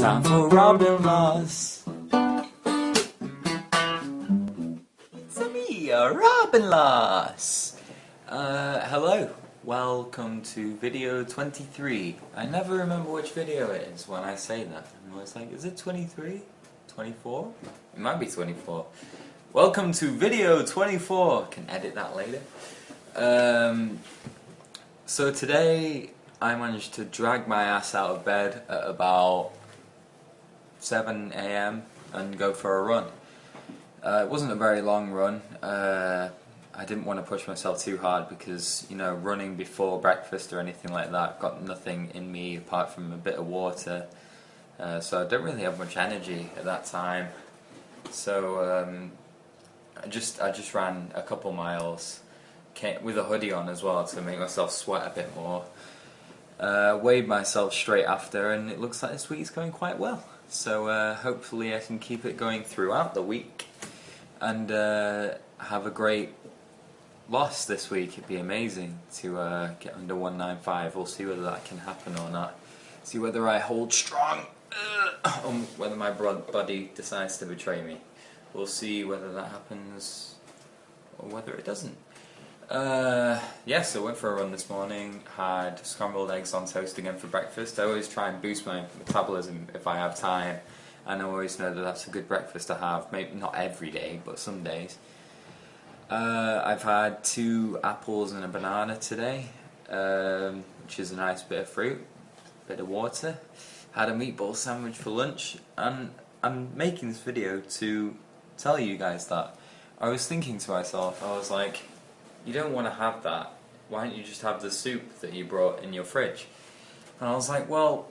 time for Robin Loss. It's me, Robin Loss. Hello, welcome to video 23. I never remember which video it is when I say that. I'm always like, is it 23? 24? It might be 24. Welcome to video 24. Can edit that later. So today I managed to drag my ass out of bed at about 7 AM and go for a run. It wasn't a very long run. I didn't want to push myself too hard because, you know, running before breakfast or anything like that, got nothing in me apart from a bit of water. So I don't really have much energy at that time. So I just ran a couple miles, with a hoodie on as well to make myself sweat a bit more. Weighed myself straight after, and it looks like this week's going quite well. So hopefully I can keep it going throughout the week and have a great loss this week. It'd be amazing to get under 195. We'll see whether that can happen or not. See whether I hold strong, or whether my body decides to betray me. We'll see whether that happens or whether it doesn't. Yeah, so went for a run this morning, had scrambled eggs on toast again for breakfast. I always try and boost my metabolism if I have time, and I always know that that's a good breakfast to have, maybe not every day, but some days. I've had 2 apples and a banana today, which is a nice bit of fruit, bit of water. Had a meatball sandwich for lunch, and I'm making this video to tell you guys that. I was thinking to myself, I was like, you don't want to have that, why don't you just have the soup that you brought in your fridge? And I was like, well,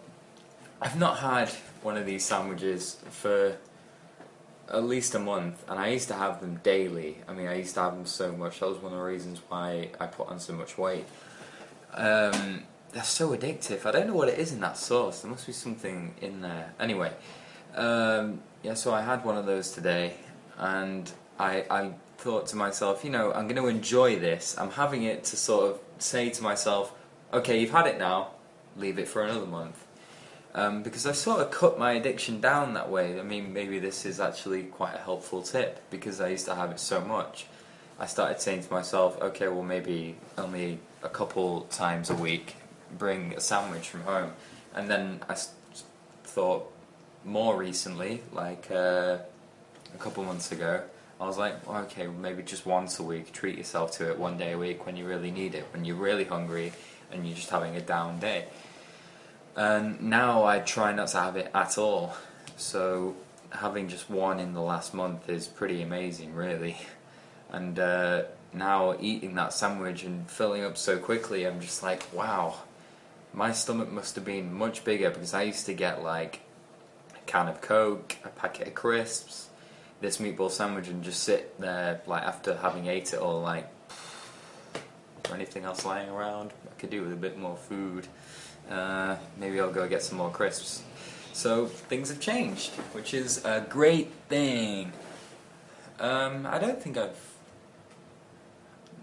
I've not had one of these sandwiches for at least a month, and I used to have them daily. I mean, I used to have them so much. That was one of the reasons why I put on so much weight. They're so addictive. I don't know what it is in that sauce. There must be something in there. Anyway, yeah, so I had one of those today, and I thought to myself, you know, I'm going to enjoy this. I'm having it to sort of say to myself, okay, you've had it now, leave it for another month. Because I sort of cut my addiction down that way. I mean, maybe this is actually quite a helpful tip, because I used to have it so much. I started saying to myself, okay, well, maybe only a couple times a week, bring a sandwich from home. And then I thought more recently, like a couple months ago, I was like, well, okay, maybe just once a week, treat yourself to it one day a week when you really need it, when you're really hungry and you're just having a down day. And now I try not to have it at all, so having just one in the last month is pretty amazing, really. And now eating that sandwich and filling up so quickly, I'm just like, wow, my stomach must have been much bigger, because I used to get like a can of Coke, a packet of crisps, this meatball sandwich, and just sit there like after having ate it all, like, is there anything else lying around? I could do with a bit more food. Maybe I'll go get some more crisps. So things have changed, which is a great thing. I don't think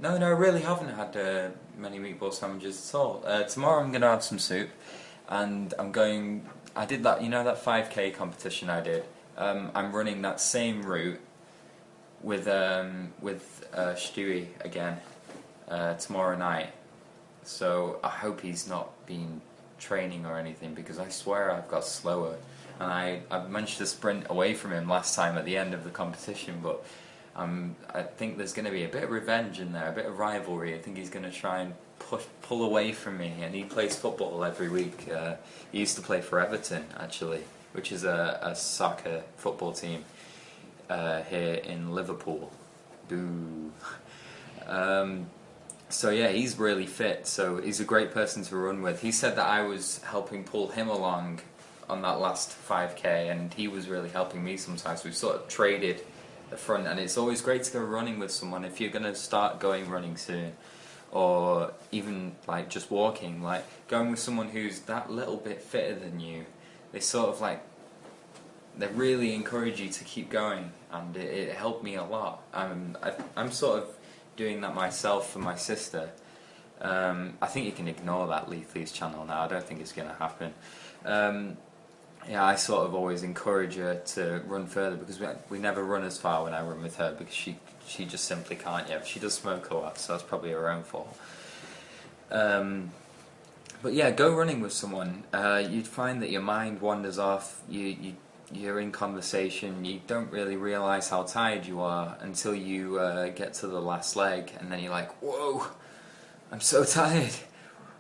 No, I really haven't had many meatball sandwiches at all. Tomorrow I'm going to have some soup, and I did that, you know, that 5k competition I did. I'm running that same route with Stewie again tomorrow night. So I hope he's not been training or anything, because I swear I've got slower, and I managed to sprint away from him last time at the end of the competition. But I think there's going to be a bit of revenge in there, a bit of rivalry. I think he's going to try and pull away from me, and he plays football every week. He used to play for Everton, actually, which is a soccer football team here in Liverpool. Boo. So yeah, he's really fit, so he's a great person to run with. He said that I was helping pull him along on that last 5k, and he was really helping me sometimes. We've sort of traded the front, and it's always great to go running with someone. If you're going to start going running soon, or even like just walking, like going with someone who's that little bit fitter than you, they sort of like, they really encourage you to keep going, and it helped me a lot. I'm sort of doing that myself for my sister. I think you can ignore that Leafly's channel now. I don't think it's going to happen. yeah, I sort of always encourage her to run further because we never run as far when I run with her because she just simply can't yet. She does smoke a lot, so that's probably her own fault. But yeah, go running with someone. You'd find that your mind wanders off. You're in conversation. You don't really realise how tired you are until you get to the last leg, and then you're like, "Whoa, I'm so tired.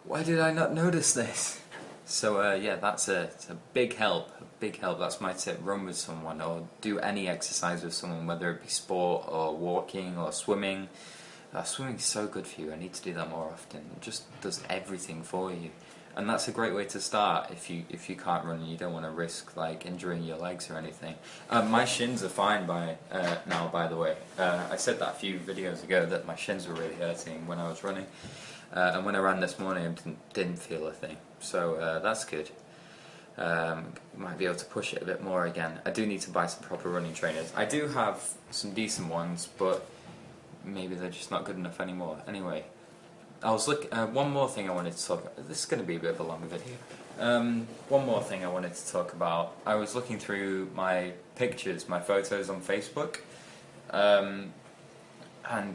Why did I not notice this?" So yeah, it's a big help. A big help. That's my tip. Run with someone, or do any exercise with someone, whether it be sport or walking or swimming. Swimming's so good for you. I need to do that more often. It just does everything for you, and that's a great way to start if you can't run and you don't want to risk like injuring your legs or anything. My shins are fine now. By the way, I said that a few videos ago that my shins were really hurting when I was running, and when I ran this morning, I didn't feel a thing. So that's good. Might be able to push it a bit more again. I do need to buy some proper running trainers. I do have some decent ones, but maybe they're just not good enough anymore. Anyway, I was one more thing I wanted to talk about. This is going to be a bit of a long video. One more thing I wanted to talk about. I was looking through my pictures, my photos on Facebook, and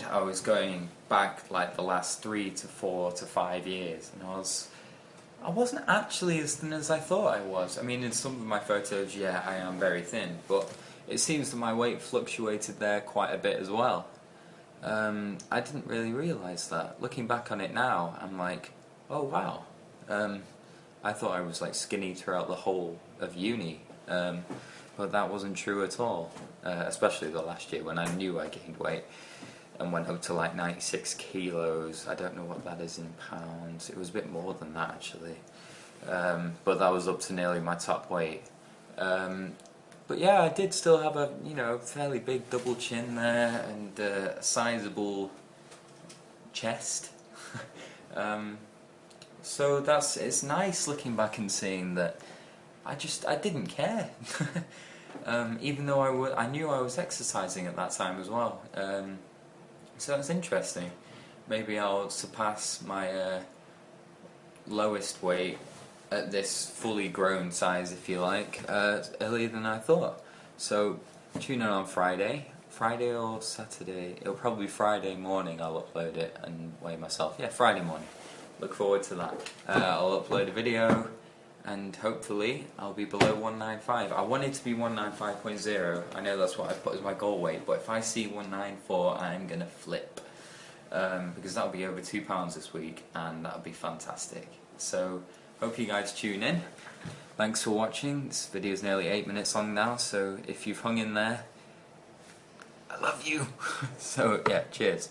I was going back like the last 3 to 4 to 5 years, and I wasn't actually as thin as I thought I was. I mean, in some of my photos, yeah, I am very thin, but it seems that my weight fluctuated there quite a bit as well. I didn't really realise that. Looking back on it now, I'm like, oh wow. I thought I was like skinny throughout the whole of uni, but that wasn't true at all. Especially the last year when I knew I gained weight and went up to like 96 kilos. I don't know what that is in pounds. It was a bit more than that actually, but that was up to nearly my top weight. But yeah, I did still have a fairly big double chin there and a sizable chest. So it's nice looking back and seeing that I didn't care. Even though I knew I was exercising at that time as well. So that's interesting. Maybe I'll surpass my lowest weight at this fully grown size, if you like, earlier than I thought. So tune in on Friday or Saturday. It'll probably be Friday morning. I'll upload it and weigh myself. Yeah, Friday morning. Look forward to that. I'll upload a video and hopefully I'll be below 195. I want it to be 195.0. I know that's what I put as my goal weight, but if I see 194, I'm gonna flip, because that'll be over 2 pounds this week, and that'll be fantastic. So hope you guys tune in. Thanks for watching. This video is nearly 8 minutes long now, so if you've hung in there, I love you. So yeah, cheers.